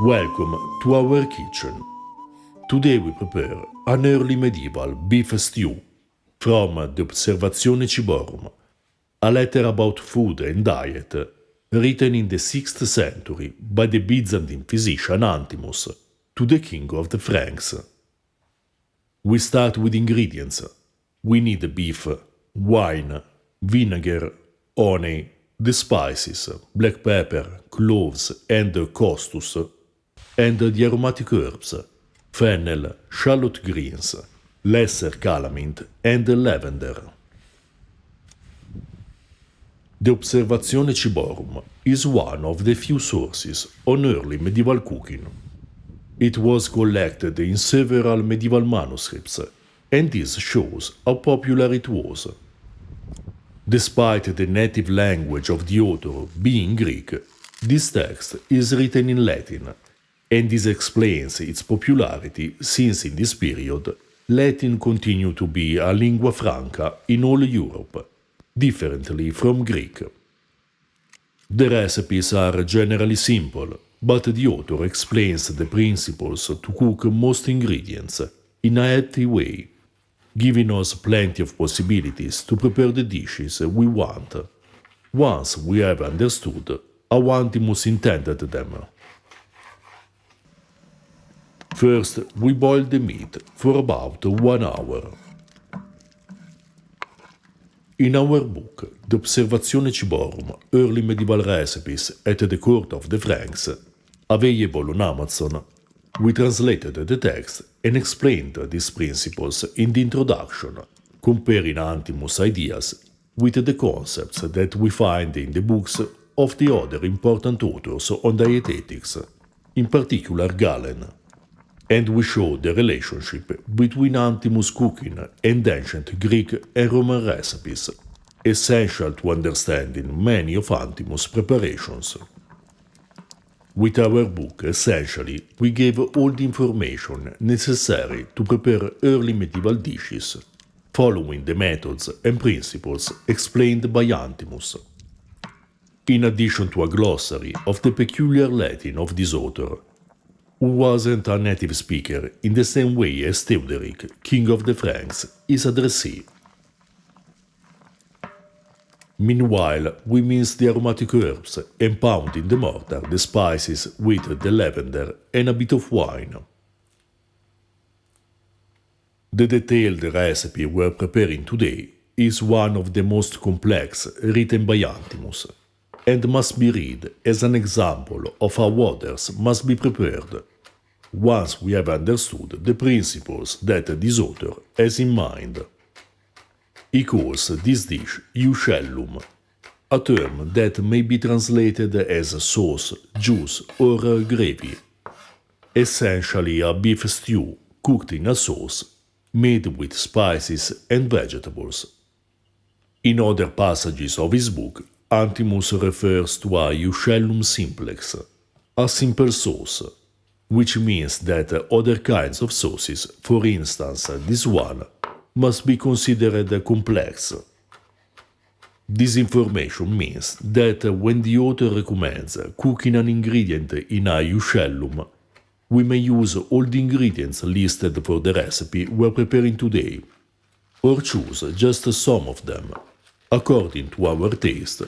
Welcome to our kitchen. Today we prepare an early medieval beef stew from the Observazione Ciborum, a letter about food and diet written in the 6th century by the Byzantine physician Antimus to the king of the Franks. We start with ingredients. We need beef, wine, vinegar, honey, the spices, black pepper, cloves and costus, and the aromatic herbs, fennel, shallot greens, lesser calamint and lavender. The Observazione Ciborum is one of the few sources on early medieval cooking. It was collected in several medieval manuscripts, and this shows how popular it was. Despite the native language of the author being Greek, this text is written in Latin, and this explains its popularity since in this period Latin continued to be a lingua franca in all Europe, differently from Greek. The recipes are generally simple, but the author explains the principles to cook most ingredients in a healthy way, giving us plenty of possibilities to prepare the dishes we want, once we have understood how Antimus intended them. First, we boil the meat for about 1 hour. In our book, The Observazione Ciborum, Early Medieval Recipes at the Court of the Franks, available on Amazon, we translated the text and explained these principles in the introduction, comparing Antimus' ideas with the concepts that we find in the books of the other important authors on dietetics, in particular Galen. And we show the relationship between Antimus' cooking and ancient Greek and Roman recipes, essential to understanding many of Antimus' preparations. With our book, essentially, we gave all the information necessary to prepare early medieval dishes, following the methods and principles explained by Antimus. In addition to a glossary of the peculiar Latin of this author, who wasn't a native speaker in the same way as Theodoric, king of the Franks, is addressee. Meanwhile, we mince the aromatic herbs and pound in the mortar the spices with the lavender and a bit of wine. The detailed recipe we're preparing today is one of the most complex written by Antimus, and must be read as an example of how others must be prepared, once we have understood the principles that this author has in mind. He calls this dish iuscellum, a term that may be translated as sauce, juice, or gravy. Essentially a beef stew cooked in a sauce made with spices and vegetables. In other passages of his book, Antimus refers to a iuscellum simplex, a simple sauce, which means that other kinds of sauces, for instance this one, must be considered complex. This information means that when the author recommends cooking an ingredient in a iuscellum, we may use all the ingredients listed for the recipe we're preparing today, or choose just some of them, according to our taste,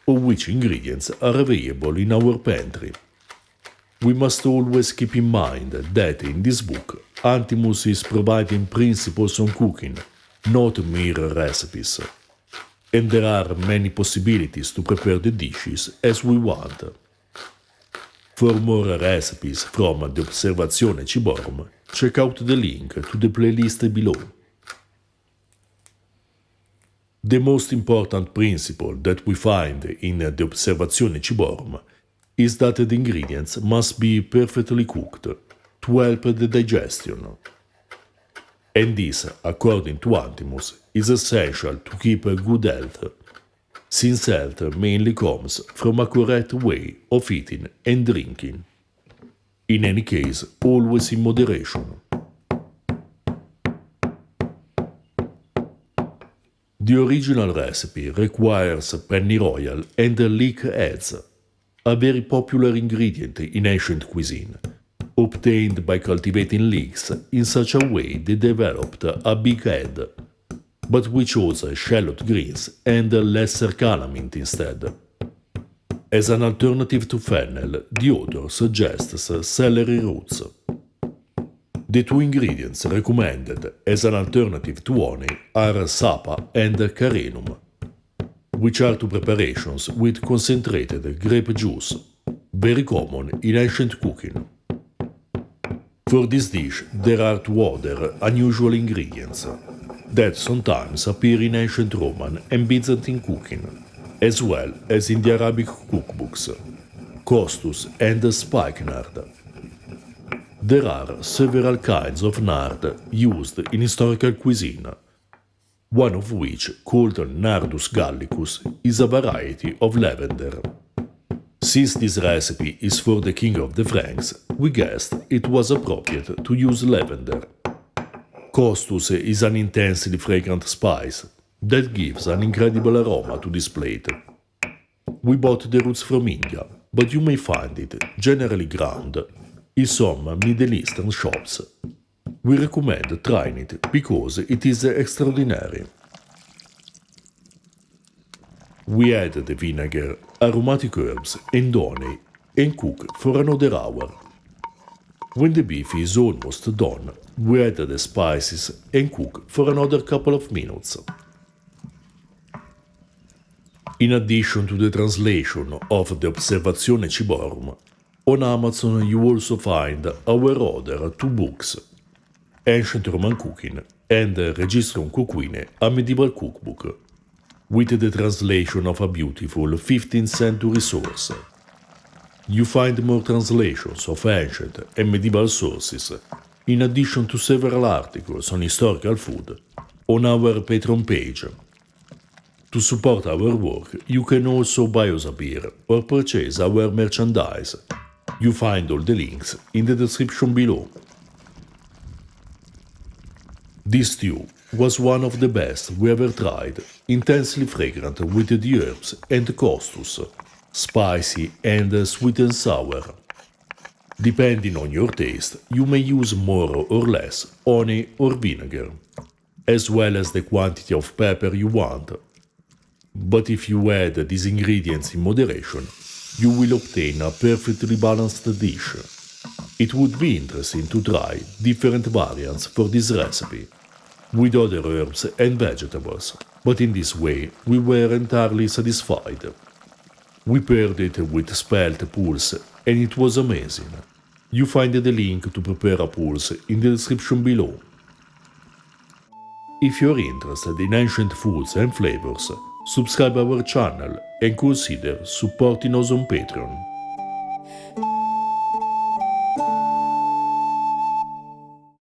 or which ingredients are available in our pantry. We must always keep in mind that in this book, Antimus is providing principles on cooking, not mere recipes. And there are many possibilities to prepare the dishes as we want. For more recipes from the Observazione Ciborum, check out the link to the playlist below. The most important principle that we find in the Observazione Ciborum is that the ingredients must be perfectly cooked to help the digestion. And this, according to Antimus, is essential to keep good health, since health mainly comes from a correct way of eating and drinking. In any case, always in moderation. The original recipe requires pennyroyal and leek heads, a very popular ingredient in ancient cuisine, obtained by cultivating leeks in such a way they developed a big head, but we chose shallot greens and lesser calamint instead. As an alternative to fennel, the author suggests celery roots. The two ingredients recommended as an alternative to honey are sapa and carenum, which are two preparations with concentrated grape juice, very common in ancient cooking. For this dish, there are two other unusual ingredients that sometimes appear in ancient Roman and Byzantine cooking, as well as in the Arabic cookbooks, costus and spikenard. There are several kinds of nard used in historical cuisine, one of which, called Nardus gallicus, is a variety of lavender. Since this recipe is for the king of the Franks, we guessed it was appropriate to use lavender. Costus is an intensely fragrant spice that gives an incredible aroma to this plate. We bought the roots from India, but you may find it, generally ground, in some Middle Eastern shops. We recommend trying it because it is extraordinary. We add the vinegar, aromatic herbs and honey and cook for another hour. When the beef is almost done, we add the spices and cook for another couple of minutes. In addition to the translation of the Observazione Ciborum, on Amazon you also find our other two books, Ancient Roman Cooking and Registrum Coquine, a medieval cookbook, with the translation of a beautiful 15th century source. You find more translations of ancient and medieval sources, in addition to several articles on historical food, on our Patreon page. To support our work, you can also buy us a beer or purchase our merchandise. You find all the links in the description below. This stew was one of the best we ever tried, intensely fragrant with the herbs and costus, spicy and sweet and sour. Depending on your taste, you may use more or less honey or vinegar, as well as the quantity of pepper you want. But if you add these ingredients in moderation, you will obtain a perfectly balanced dish. It would be interesting to try different variants for this recipe, with other herbs and vegetables, but in this way we were entirely satisfied. We paired it with spelt pulse and it was amazing. You find the link to prepare a pulse in the description below. If you're interested in ancient foods and flavors, subscribe our channel and consider supporting us on Patreon.